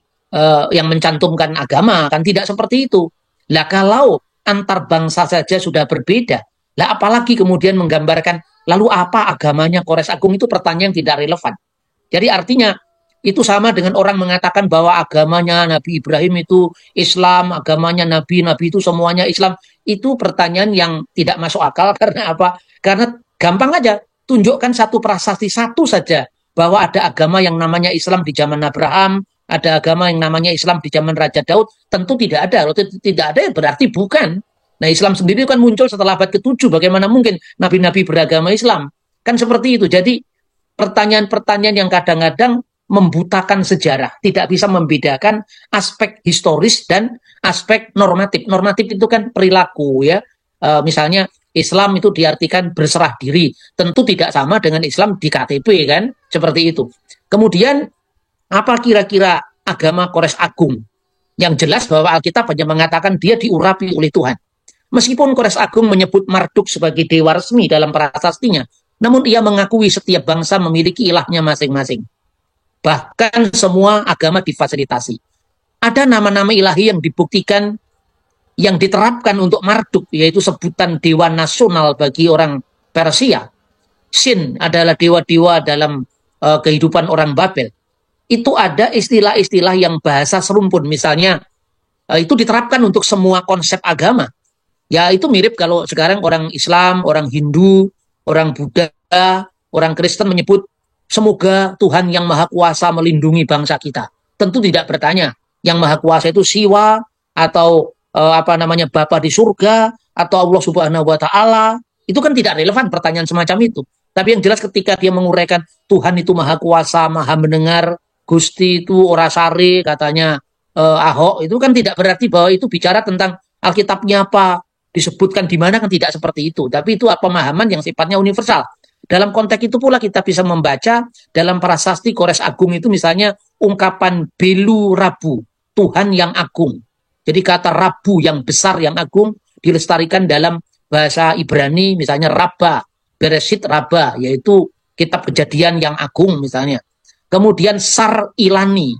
yang mencantumkan agama, kan tidak seperti itu. Lah kalau antar bangsa saja sudah berbeda, lah apalagi kemudian menggambarkan lalu apa agamanya Kores Agung, itu pertanyaan yang tidak relevan. Jadi artinya itu sama dengan orang mengatakan bahwa agamanya Nabi Ibrahim itu Islam, agamanya Nabi-Nabi itu semuanya Islam. Itu pertanyaan yang tidak masuk akal. Karena apa? Karena gampang aja, tunjukkan satu prasasti satu saja bahwa ada agama yang namanya Islam di zaman Abraham, ada agama yang namanya Islam di zaman Raja Daud. Tentu tidak ada. Kalau tidak ada berarti bukan. Nah, Islam sendiri kan muncul setelah abad ke-7. Bagaimana mungkin nabi-nabi beragama Islam? Kan seperti itu. Jadi pertanyaan-pertanyaan yang kadang-kadang membutakan sejarah, tidak bisa membedakan aspek historis dan aspek normatif. Normatif itu kan perilaku, ya. Misalnya Islam itu diartikan berserah diri, tentu tidak sama dengan Islam di KTP, kan, seperti itu. Kemudian apa kira-kira agama Kores Agung? Yang jelas bahwa Alkitab hanya mengatakan dia diurapi oleh Tuhan. Meskipun Kores Agung menyebut Marduk sebagai dewa resmi dalam prasastinya, namun ia mengakui setiap bangsa memiliki ilahnya masing-masing. Bahkan semua agama difasilitasi. Ada nama-nama ilahi yang dibuktikan, yang diterapkan untuk Marduk, yaitu sebutan dewa nasional bagi orang Persia. Sin adalah dewa-dewa dalam kehidupan orang Babel. Itu ada istilah-istilah yang bahasa serumpun, misalnya itu diterapkan untuk semua konsep agama. Ya itu mirip kalau sekarang orang Islam, orang Hindu, orang Buddha, orang Kristen menyebut semoga Tuhan yang Maha Kuasa melindungi bangsa kita. Tentu tidak bertanya yang Maha Kuasa itu Siwa atau Bapa di surga atau Allah Subhanahu wa taala. Itu kan tidak relevan pertanyaan semacam itu. Tapi yang jelas ketika dia menguraikan Tuhan itu Maha Kuasa, Maha mendengar, Gusti itu ora sare katanya Ahok, itu kan tidak berarti bahwa itu bicara tentang Alkitabnya apa, disebutkan di mana, kan tidak seperti itu. Tapi itu pemahaman yang sifatnya universal. Dalam konteks itu pula kita bisa membaca dalam prasasti Kores Agung itu misalnya ungkapan Belu Rabu, Tuhan yang agung. Jadi kata Rabu yang besar, yang agung dilestarikan dalam bahasa Ibrani misalnya Rabba, Bereshit Rabba, yaitu kitab kejadian yang agung misalnya. Kemudian Sar Ilani,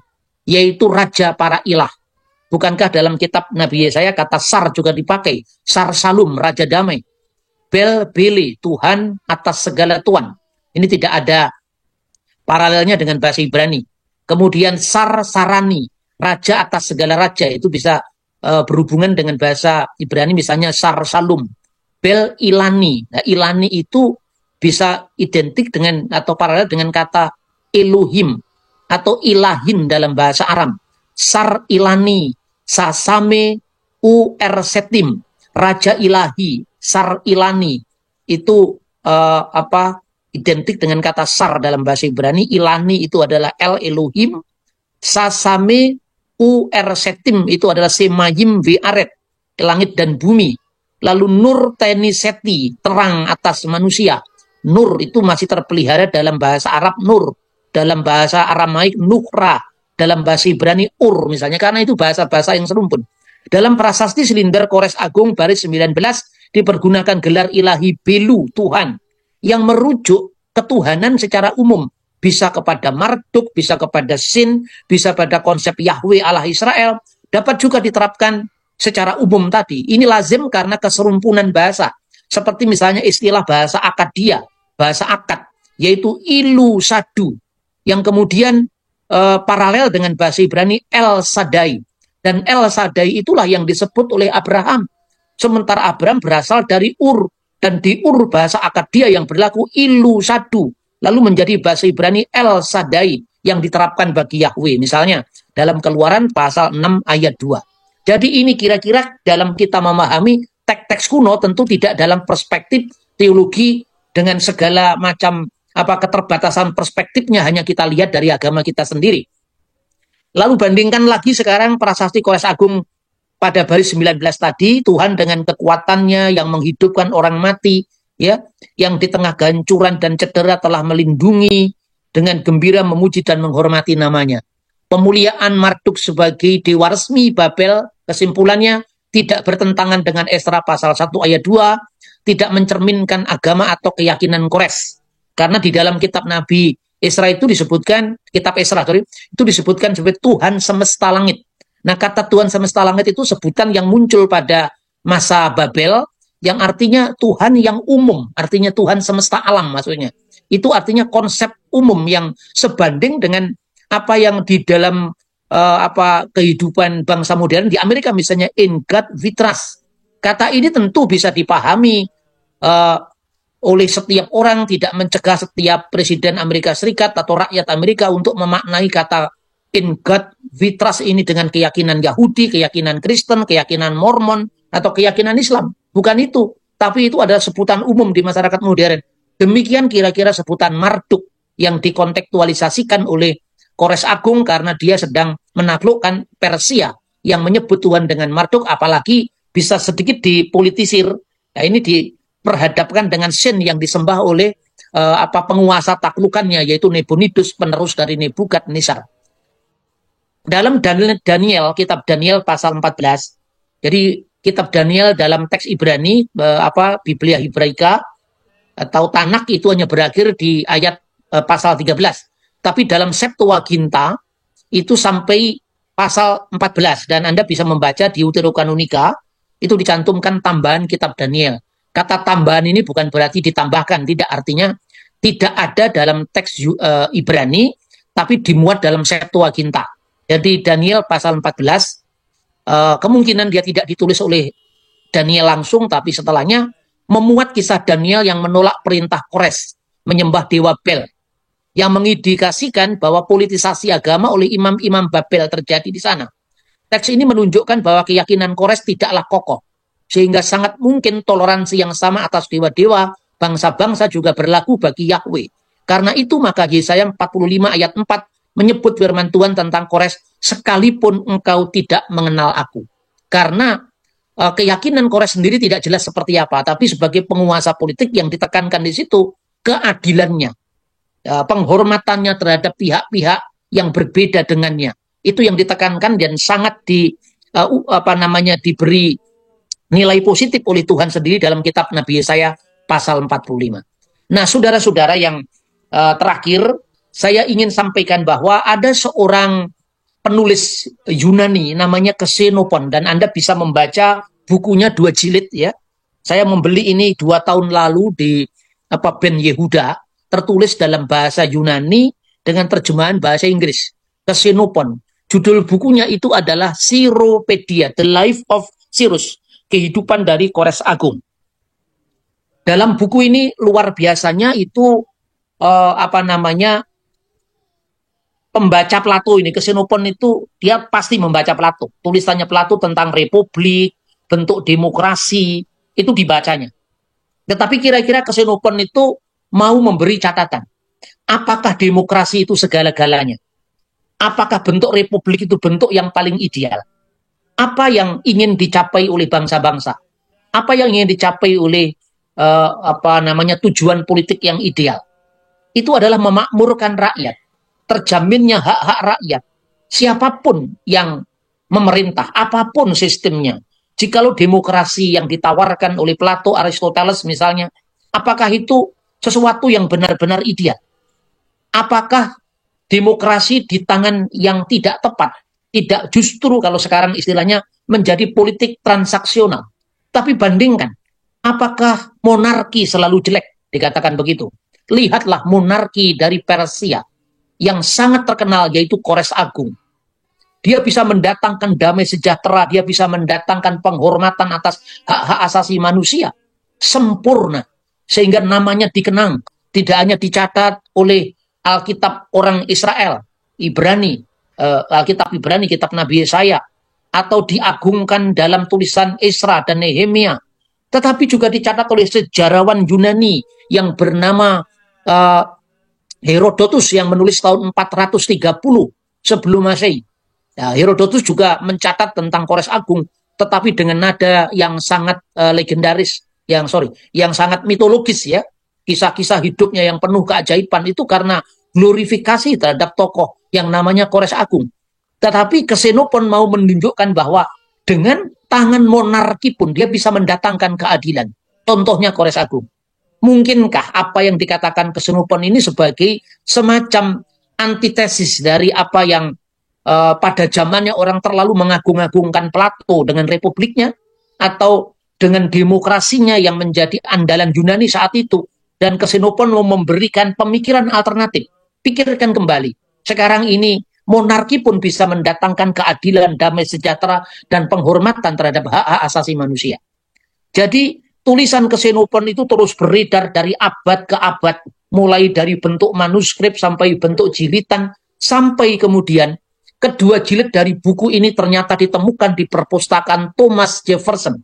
yaitu raja para ilah. Bukankah dalam kitab Nabi Yesaya kata Sar juga dipakai? Sar Salum, raja damai. Bel Beli, Tuhan atas segala tuan. Ini tidak ada paralelnya dengan bahasa Ibrani. Kemudian Sar Sarani, raja atas segala raja. Itu bisa berhubungan dengan bahasa Ibrani misalnya Sar Salum. Bel Ilani. Nah, Ilani itu bisa identik dengan atau paralel dengan kata Elohim atau Ilahin dalam bahasa Aram. Sar Ilani, Sasame Setim, raja ilahi. Sar Ilani itu identik dengan kata Sar dalam bahasa Ibrani. Ilani itu adalah El Elohim. Sasame Setim itu adalah Semayim Ve'aret, langit dan bumi. Lalu Nur Teniseti, terang atas manusia. Nur itu masih terpelihara dalam bahasa Arab Nur, dalam bahasa Aramaik Nukhra, dalam bahasa Ibrani Ur misalnya, karena itu bahasa-bahasa yang serumpun. Dalam prasasti silinder Kores Agung baris 19 dipergunakan gelar ilahi Belu, Tuhan, yang merujuk ketuhanan secara umum. Bisa kepada Marduk, bisa kepada Sin, bisa pada konsep Yahweh Allah Israel, dapat juga diterapkan secara umum tadi. Ini lazim karena keserumpunan bahasa. Seperti misalnya istilah bahasa Akadia, bahasa Akad, yaitu Ilu Sadu, yang kemudian paralel dengan bahasa Ibrani El Sadai. Dan El Sadai itulah yang disebut oleh Abraham. Sementara Abraham berasal dari Ur, dan di Ur bahasa Akadia yang berlaku Ilu Sadu, lalu menjadi bahasa Ibrani El Sadai yang diterapkan bagi Yahweh. Misalnya dalam Keluaran pasal 6 ayat 2. Jadi ini kira-kira dalam kita memahami teks-teks kuno tentu tidak dalam perspektif teologi dengan segala macam keterbatasan perspektifnya, hanya kita lihat dari agama kita sendiri. Lalu bandingkan lagi sekarang prasasti Kores Agung pada baris 19 tadi, Tuhan dengan kekuatannya yang menghidupkan orang mati, ya, yang di tengah gancuran dan cedera telah melindungi, dengan gembira memuji dan menghormati namanya. Pemuliaan Marduk sebagai dewa resmi Babel, kesimpulannya tidak bertentangan dengan Esra pasal 1 ayat 2, tidak mencerminkan agama atau keyakinan Kores. Karena di dalam kitab Nabi Esra itu disebutkan, kitab Esra itu disebutkan sebagai Tuhan semesta langit. Nah, kata Tuhan semesta langit itu sebutan yang muncul pada masa Babel, yang artinya Tuhan yang umum, artinya Tuhan semesta alam maksudnya. Itu artinya konsep umum yang sebanding dengan apa yang di dalam kehidupan bangsa modern di Amerika misalnya, in God we trust. Kata ini tentu bisa dipahami oleh setiap orang, tidak mencegah setiap presiden Amerika Serikat atau rakyat Amerika untuk memaknai kata in God we trust ini dengan keyakinan Yahudi, keyakinan Kristen, keyakinan Mormon, atau keyakinan Islam. Bukan itu. Tapi itu adalah sebutan umum di masyarakat modern. Demikian kira-kira sebutan Marduk yang dikontekstualisasikan oleh Kores Agung karena dia sedang menaklukkan Persia yang menyebut Tuhan dengan Marduk, apalagi bisa sedikit dipolitisir. Nah, ini diperhadapkan dengan Sin yang disembah oleh penguasa taklukannya, yaitu Nabonidus, penerus dari Nebukadnezar. Dalam Daniel, kitab Daniel pasal 14, jadi kitab Daniel dalam teks Ibrani, Biblia Hebraika atau Tanak itu hanya berakhir di ayat pasal 13. Tapi dalam Septuaginta itu sampai pasal 14, dan Anda bisa membaca di Deuterokanonika, itu dicantumkan tambahan kitab Daniel. Kata tambahan ini bukan berarti ditambahkan, tidak, artinya tidak ada dalam teks Ibrani, tapi dimuat dalam Septuaginta. Jadi Daniel pasal 14, kemungkinan dia tidak ditulis oleh Daniel langsung, tapi setelahnya memuat kisah Daniel yang menolak perintah Kores menyembah dewa Bel, yang mengindikasikan bahwa politisasi agama oleh imam-imam Babel terjadi di sana. Teks ini menunjukkan bahwa keyakinan Kores tidaklah kokoh, sehingga sangat mungkin toleransi yang sama atas dewa-dewa bangsa-bangsa juga berlaku bagi Yahweh. Karena itu maka Yesaya 45 ayat 4 menyebut firman Tuhan tentang Kores, sekalipun engkau tidak mengenal aku. Karena keyakinan Kores sendiri tidak jelas seperti apa, tapi sebagai penguasa politik yang ditekankan di situ keadilannya, penghormatannya terhadap pihak-pihak yang berbeda dengannya. Itu yang ditekankan dan sangat diberi nilai positif oleh Tuhan sendiri dalam kitab Nabi Yesaya pasal 45. Nah, saudara-saudara yang terakhir, saya ingin sampaikan bahwa ada seorang penulis Yunani namanya Xenophon, dan Anda bisa membaca bukunya 2 jilid ya. Saya membeli ini 2 tahun lalu di Ben Yehuda, tertulis dalam bahasa Yunani dengan terjemahan bahasa Inggris. Xenophon. Judul bukunya itu adalah Cyropedia, The Life of Cyrus, kehidupan dari Kores Agung. Dalam buku ini luar biasanya itu pembaca Plato ini, Xenophon itu dia pasti membaca Plato. Tulisannya Plato tentang republik, bentuk demokrasi, itu dibacanya. Tetapi kira-kira Xenophon itu mau memberi catatan. Apakah demokrasi itu segala-galanya? Apakah bentuk republik itu bentuk yang paling ideal? Apa yang ingin dicapai oleh bangsa-bangsa? Apa yang ingin dicapai oleh tujuan politik yang ideal? Itu adalah memakmurkan rakyat, terjaminnya hak-hak rakyat. Siapapun yang memerintah, apapun sistemnya. Jikalau demokrasi yang ditawarkan oleh Plato, Aristoteles misalnya, apakah itu sesuatu yang benar-benar ideal? Apakah demokrasi di tangan yang tidak tepat, tidak justru kalau sekarang istilahnya menjadi politik transaksional? Tapi bandingkan, apakah monarki selalu jelek? Dikatakan begitu. Lihatlah monarki dari Persia yang sangat terkenal, yaitu Kores Agung. Dia bisa mendatangkan damai sejahtera, dia bisa mendatangkan penghormatan atas hak-hak asasi manusia. Sempurna. Sehingga namanya dikenang. Tidak hanya dicatat oleh Alkitab orang Israel, Ibrani, Alkitab Ibrani, kitab Nabi Yesaya, atau diagungkan dalam tulisan Esra dan Nehemia, tetapi juga dicatat oleh sejarawan Yunani yang bernama Herodotus yang menulis tahun 430 sebelum Masehi. Ya, Herodotus juga mencatat tentang Kores Agung, tetapi dengan nada yang sangat legendaris, yang sangat mitologis ya. Kisah-kisah hidupnya yang penuh keajaiban itu karena glorifikasi terhadap tokoh yang namanya Kores Agung. Tetapi Xenophon mau menunjukkan bahwa dengan tangan monarki pun dia bisa mendatangkan keadilan. Contohnya Kores Agung. Mungkinkah apa yang dikatakan Xenophon ini sebagai semacam antitesis dari apa yang pada zamannya orang terlalu mengagung-agungkan Plato dengan republiknya, atau dengan demokrasinya yang menjadi andalan Yunani saat itu, dan Xenophon mau memberikan pemikiran alternatif. Pikirkan kembali, sekarang ini monarki pun bisa mendatangkan keadilan, damai sejahtera, dan penghormatan terhadap hak-hak asasi manusia. Jadi tulisan Xenophon itu terus beredar dari abad ke abad, mulai dari bentuk manuskrip sampai bentuk jilitan, sampai kemudian kedua jilid dari buku ini ternyata ditemukan di perpustakaan Thomas Jefferson.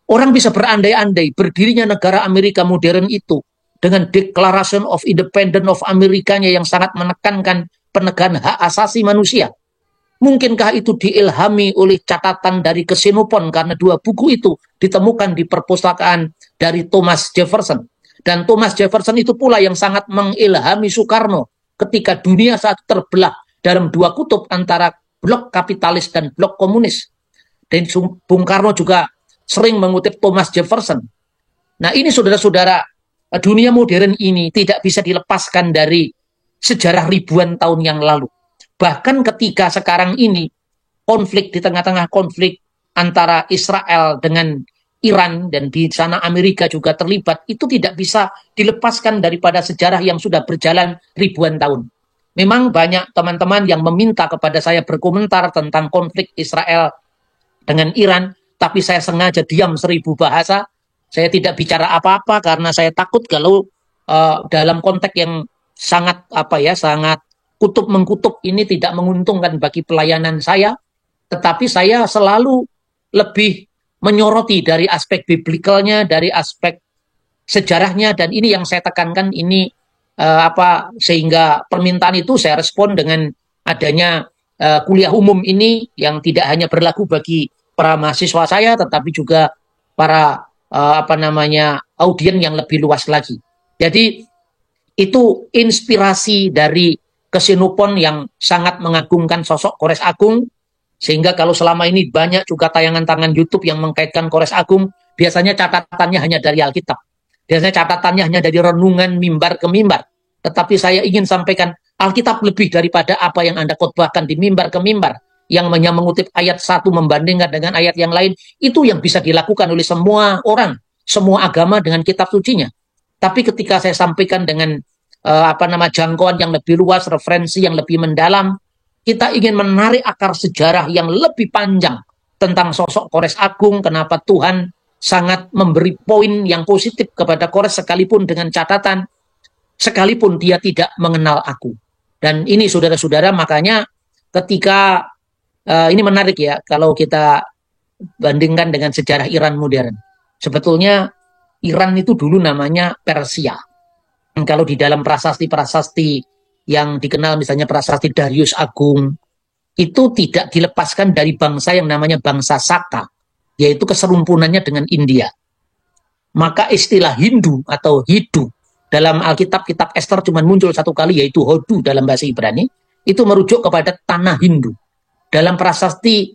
Orang bisa berandai-andai berdirinya negara Amerika modern itu dengan Declaration of Independence of Amerikanya yang sangat menekankan penegakan hak asasi manusia. Mungkinkah itu diilhami oleh catatan dari Xenophon karena dua buku itu ditemukan di perpustakaan dari Thomas Jefferson. Dan Thomas Jefferson itu pula yang sangat mengilhami Soekarno ketika dunia saat terbelah dalam dua kutub antara blok kapitalis dan blok komunis. Dan Bung Karno juga sering mengutip Thomas Jefferson. Nah ini saudara-saudara, dunia modern ini tidak bisa dilepaskan dari sejarah ribuan tahun yang lalu. Bahkan ketika sekarang ini konflik di tengah-tengah konflik antara Israel dengan Iran, dan di sana Amerika juga terlibat, itu tidak bisa dilepaskan daripada sejarah yang sudah berjalan ribuan tahun. Memang banyak teman-teman yang meminta kepada saya berkomentar tentang konflik Israel dengan Iran, tapi saya sengaja diam 1000 bahasa. Saya tidak bicara apa-apa karena saya takut kalau dalam konteks yang sangat sangat kutub-mengkutub ini tidak menguntungkan bagi pelayanan saya. Tetapi saya selalu lebih menyoroti dari aspek biblikalnya, dari aspek sejarahnya, dan ini yang saya tekankan ini. Sehingga permintaan itu saya respon dengan adanya kuliah umum ini yang tidak hanya berlaku bagi para mahasiswa saya, tetapi juga para audien yang lebih luas lagi. Jadi itu inspirasi dari Xenophon yang sangat mengagungkan sosok Kores Agung, sehingga kalau selama ini banyak juga tayangan-tayangan YouTube yang mengkaitkan Kores Agung, biasanya catatannya hanya dari Alkitab. Biasanya catatannya hanya dari renungan mimbar ke mimbar. Tetapi saya ingin sampaikan Alkitab lebih daripada apa yang Anda khotbahkan di mimbar ke mimbar. Yang hanya mengutip ayat satu membandingkan dengan ayat yang lain. Itu yang bisa dilakukan oleh semua orang. Semua agama dengan kitab sucinya. Tapi ketika saya sampaikan dengan jangkauan yang lebih luas, referensi yang lebih mendalam, kita ingin menarik akar sejarah yang lebih panjang tentang sosok Kores Agung, kenapa Tuhan sangat memberi poin yang positif kepada Kores sekalipun dengan catatan, sekalipun dia tidak mengenal aku. Dan ini saudara-saudara, makanya ketika ini menarik ya, kalau kita bandingkan dengan sejarah Iran modern. Sebetulnya Iran itu dulu namanya Persia. Kalau di dalam prasasti-prasasti yang dikenal misalnya prasasti Darius Agung, itu tidak dilepaskan dari bangsa yang namanya bangsa Saka, yaitu keserumpunannya dengan India. Maka istilah Hindu atau Hidu dalam Alkitab, kitab Ester cuma muncul satu kali, yaitu Hodu dalam bahasa Ibrani, itu merujuk kepada tanah Hindu. Dalam prasasti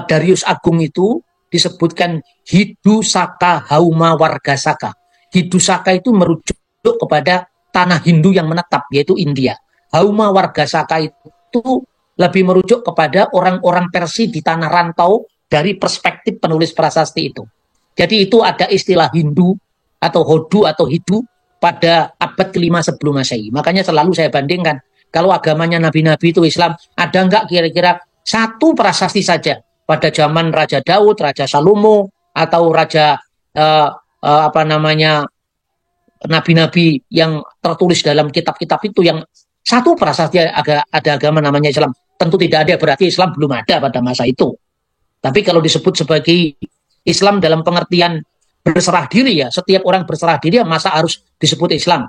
Darius Agung itu disebutkan Hidusaka Hauma Wargasaka. Hidusaka itu merujuk kepada tanah Hindu yang menetap, yaitu India. Hauma Wargasaka itu lebih merujuk kepada orang-orang Persia di tanah rantau dari perspektif penulis prasasti itu. Jadi itu ada istilah Hindu atau Hodu atau Hidu pada abad kelima sebelum Masehi. Makanya selalu saya bandingkan, kalau agamanya nabi-nabi itu Islam, ada nggak kira-kira satu prasasti saja pada zaman Raja Daud, Raja Salomo, atau Raja apa namanya nabi-nabi yang tertulis dalam kitab-kitab itu yang satu prasasti ada agama namanya Islam. Tentu tidak ada, berarti Islam belum ada pada masa itu. Tapi kalau disebut sebagai Islam dalam pengertian berserah diri, ya setiap orang berserah diri, ya masa harus disebut Islam.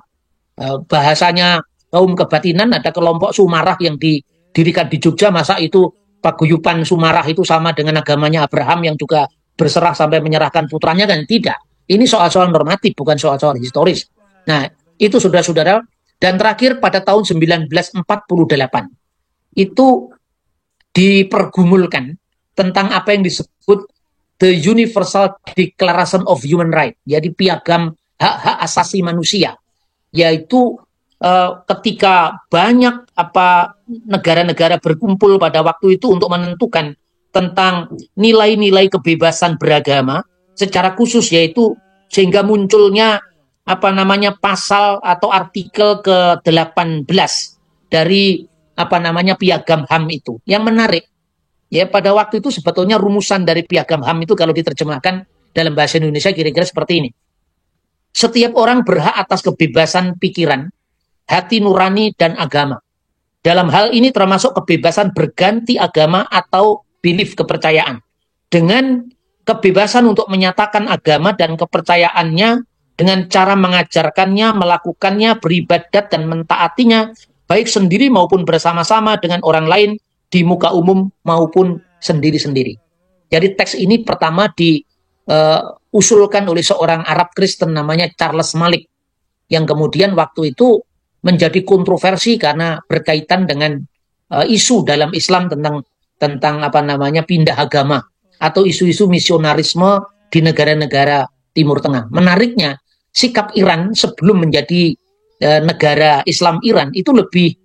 Bahasanya kaum kebatinan, ada kelompok Sumarah yang didirikan di Jogja, masa itu paguyuban Sumarah itu sama dengan agamanya Abraham yang juga berserah sampai menyerahkan putranya, kan tidak. Ini soal-soal normatif, bukan soal-soal historis. Nah, itu saudara-saudara. Dan terakhir pada tahun 1948 itu dipergumulkan tentang apa yang disebut The Universal Declaration of Human Rights, jadi piagam hak-hak asasi manusia, yaitu ketika banyak negara-negara berkumpul pada waktu itu untuk menentukan tentang nilai-nilai kebebasan beragama secara khusus, yaitu sehingga munculnya pasal atau artikel ke-18 dari piagam HAM itu. Yang menarik, ya pada waktu itu sebetulnya rumusan dari piagam HAM itu kalau diterjemahkan dalam bahasa Indonesia kira-kira seperti ini. Setiap orang berhak atas kebebasan pikiran, hati nurani, dan agama. Dalam hal ini termasuk kebebasan berganti agama atau belief kepercayaan. Dengan kebebasan untuk menyatakan agama dan kepercayaannya dengan cara mengajarkannya, melakukannya, beribadat, dan mentaatinya, baik sendiri maupun bersama-sama dengan orang lain di muka umum maupun sendiri-sendiri. Jadi teks ini pertama diusulkan oleh seorang Arab Kristen namanya Charles Malik, yang kemudian waktu itu menjadi kontroversi karena berkaitan dengan isu dalam Islam tentang pindah agama atau isu-isu misionarisme di negara-negara Timur Tengah. Menariknya, sikap Iran sebelum menjadi negara Islam Iran itu lebih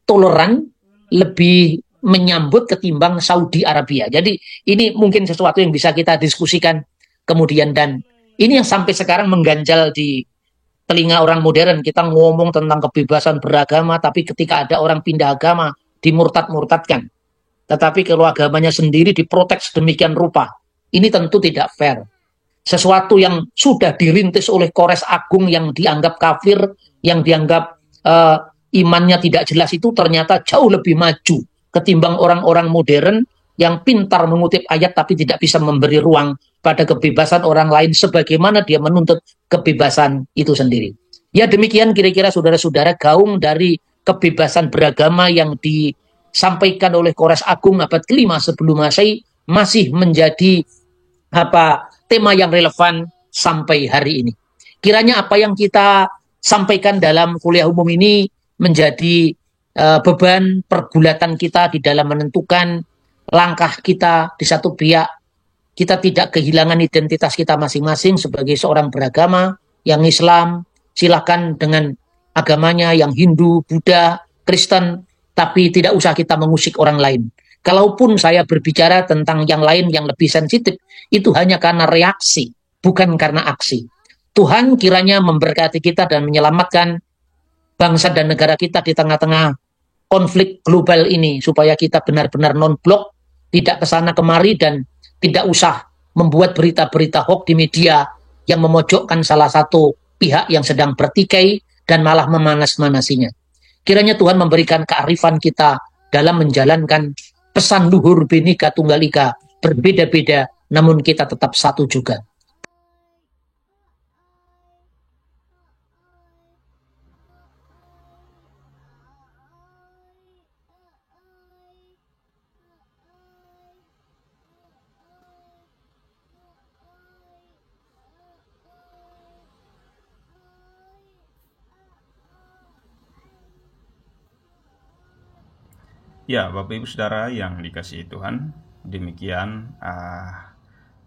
toleran, lebih menyambut ketimbang Saudi Arabia. Jadi ini mungkin sesuatu yang bisa kita diskusikan kemudian, dan ini yang sampai sekarang mengganjal di telinga orang modern. Kita ngomong tentang kebebasan beragama, tapi ketika ada orang pindah agama, dimurtad-murtadkan. Tetapi kalau agamanya sendiri diprotek sedemikian rupa, ini tentu tidak fair. Sesuatu yang sudah dirintis oleh Kores Agung yang dianggap kafir, yang dianggap imannya tidak jelas, itu ternyata jauh lebih maju ketimbang orang-orang modern yang pintar mengutip ayat tapi tidak bisa memberi ruang pada kebebasan orang lain sebagaimana dia menuntut kebebasan itu sendiri. Ya demikian kira-kira saudara-saudara gaung dari kebebasan beragama yang disampaikan oleh Kores Agung abad kelima sebelum Masehi, masih menjadi tema yang relevan sampai hari ini. Kiranya apa yang kita sampaikan dalam kuliah umum ini menjadi beban pergulatan kita di dalam menentukan langkah kita. Di satu pihak, kita tidak kehilangan identitas kita masing-masing sebagai seorang beragama. Yang Islam, silakan dengan agamanya, yang Hindu, Buddha, Kristen, tapi tidak usah kita mengusik orang lain. Kalaupun saya berbicara tentang yang lain yang lebih sensitif, itu hanya karena reaksi, bukan karena aksi. Tuhan kiranya memberkati kita dan menyelamatkan bangsa dan negara kita di tengah-tengah konflik global ini, supaya kita benar-benar non-blok, tidak kesana kemari, dan tidak usah membuat berita-berita hoax di media yang memojokkan salah satu pihak yang sedang bertikai dan malah memanas-manasinya. Kiranya Tuhan memberikan kearifan kita dalam menjalankan pesan luhur Bhinneka Tunggal Ika, berbeda-beda namun kita tetap satu juga. Ya, Bapak Ibu Saudara yang dikasihi Tuhan, demikian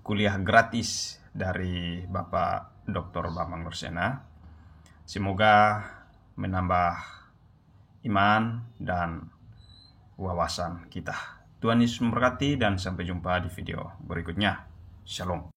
kuliah gratis dari Bapak Dr. Bambang Nursena. Semoga menambah iman dan wawasan kita. Tuhan Yesus memberkati dan sampai jumpa di video berikutnya. Shalom.